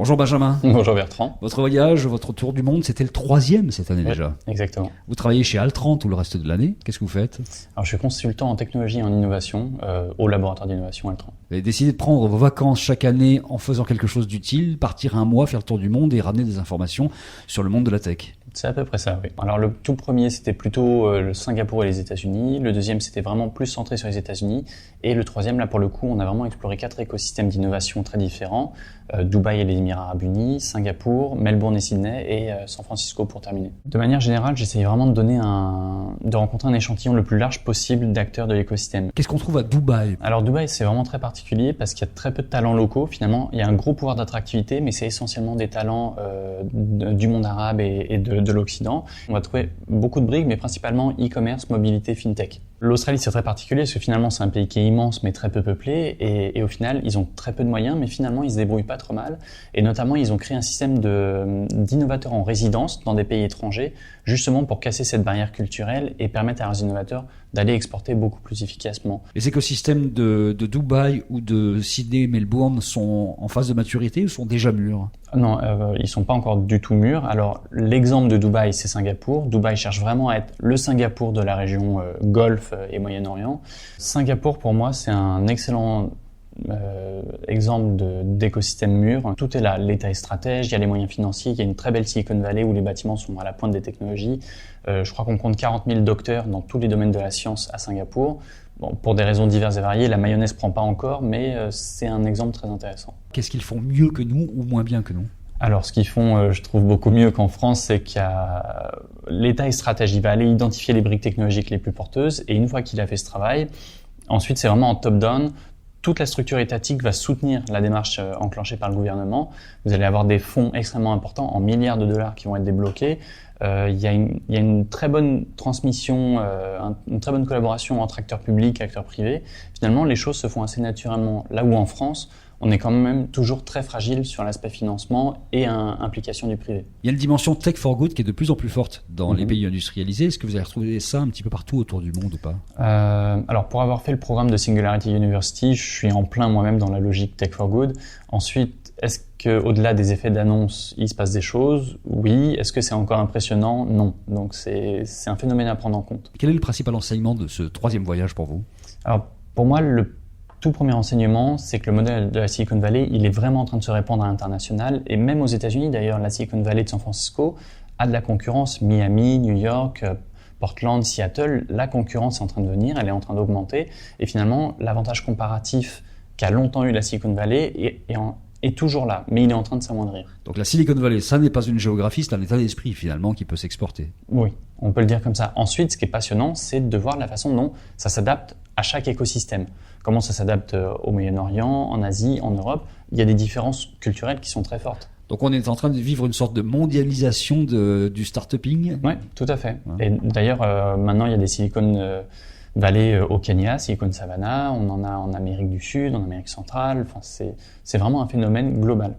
Bonjour Benjamin. Bonjour Bertrand. Votre voyage, votre tour du monde, c'était le 3e cette année déjà. Exactement. Vous travaillez chez Altran tout le reste de l'année. Qu'est-ce que vous faites? Alors, je suis consultant en technologie et en innovation au laboratoire d'innovation Altran. Vous avez décidé de prendre vos vacances chaque année en faisant quelque chose d'utile, partir un mois, faire le tour du monde et ramener des informations sur le monde de la tech. C'est à peu près ça, oui. Alors, le tout premier, c'était plutôt le Singapour et les États-Unis. Le deuxième, c'était vraiment plus centré sur les États-Unis. Et le troisième, là, pour le coup, on a vraiment exploré 4 écosystèmes d'innovation très différents. Dubaï et les Émirats Arabes Unis, Singapour, Melbourne et Sydney et San Francisco pour terminer. De manière générale, j'essaye vraiment de rencontrer un échantillon le plus large possible d'acteurs de l'écosystème. Qu'est-ce qu'on trouve à Dubaï? Alors Dubaï, c'est vraiment très particulier parce qu'il y a très peu de talents locaux. Finalement, il y a un gros pouvoir d'attractivité, mais c'est essentiellement des talents du monde arabe et de l'Occident. On va trouver beaucoup de briques, mais principalement e-commerce, mobilité, fintech. L'Australie, c'est très particulier parce que finalement, c'est un pays qui est immense, mais très peu peuplé. Et au final, ils ont très peu de moyens, mais finalement, ils se débrouillent pas trop mal. Et notamment, ils ont créé un système d'innovateurs en résidence dans des pays étrangers, justement pour casser cette barrière culturelle et permettre à leurs innovateurs d'aller exporter beaucoup plus efficacement. Les écosystèmes de Dubaï ou de Sydney, Melbourne sont en phase de maturité ou sont déjà mûrs? Non, ils sont pas encore du tout mûrs. Alors, l'exemple de Dubaï, c'est Singapour. Dubaï cherche vraiment à être le Singapour de la région Golfe et Moyen-Orient. Singapour, pour moi, c'est un excellent exemple d'écosystème mûr. Tout est là, l'État est stratège, il y a les moyens financiers, il y a une très belle Silicon Valley où les bâtiments sont à la pointe des technologies. Je crois qu'on compte 40 000 docteurs dans tous les domaines de la science à Singapour. Bon, pour des raisons diverses et variées, la mayonnaise prend pas encore, mais c'est un exemple très intéressant. Qu'est-ce qu'ils font mieux que nous ou moins bien que nous? Alors, ce qu'ils font, je trouve beaucoup mieux qu'en France, c'est l'État est stratège. Il va aller identifier les briques technologiques les plus porteuses, et une fois qu'il a fait ce travail, ensuite c'est vraiment en top-down. Toute la structure étatique va soutenir la démarche enclenchée par le gouvernement. Vous allez avoir des fonds extrêmement importants, en milliards de dollars, qui vont être débloqués. Il y a une très bonne transmission, une très bonne collaboration entre acteurs publics et acteurs privés. Finalement, les choses se font assez naturellement. Là où en France, on est quand même toujours très fragile sur l'aspect financement et implication du privé. Il y a une dimension Tech for Good qui est de plus en plus forte dans les pays industrialisés. Est-ce que vous avez retrouvé ça un petit peu partout autour du monde ou pas? Alors, pour avoir fait le programme de Singularity University, je suis en plein moi-même dans la logique Tech for Good. Ensuite, est-ce qu'au-delà des effets d'annonce, il se passe des choses? Oui. Est-ce que c'est encore impressionnant? Non. Donc, c'est un phénomène à prendre en compte. Quel est le principal enseignement de ce 3e voyage pour vous? Alors, pour moi, le tout premier enseignement, c'est que le modèle de la Silicon Valley, il est vraiment en train de se répandre à l'international. Et même aux États-Unis, d'ailleurs, la Silicon Valley de San Francisco a de la concurrence. Miami, New York, Portland, Seattle, la concurrence est en train de venir, elle est en train d'augmenter. Et finalement, l'avantage comparatif qu'a longtemps eu la Silicon Valley est toujours là, mais il est en train de s'amoindrir. Donc la Silicon Valley, ça n'est pas une géographie, c'est un état d'esprit finalement qui peut s'exporter. Oui, on peut le dire comme ça. Ensuite, ce qui est passionnant, c'est de voir la façon dont ça s'adapte à chaque écosystème. Comment ça s'adapte au Moyen-Orient, en Asie, en Europe. Il y a des différences culturelles qui sont très fortes. Donc on est en train de vivre une sorte de mondialisation du start-uping. Oui, tout à fait. Ouais. Et d'ailleurs, maintenant, il y a des Silicon Valley au Kenya, Silicon Savannah, on en a en Amérique du Sud, en Amérique centrale. Enfin, c'est vraiment un phénomène global.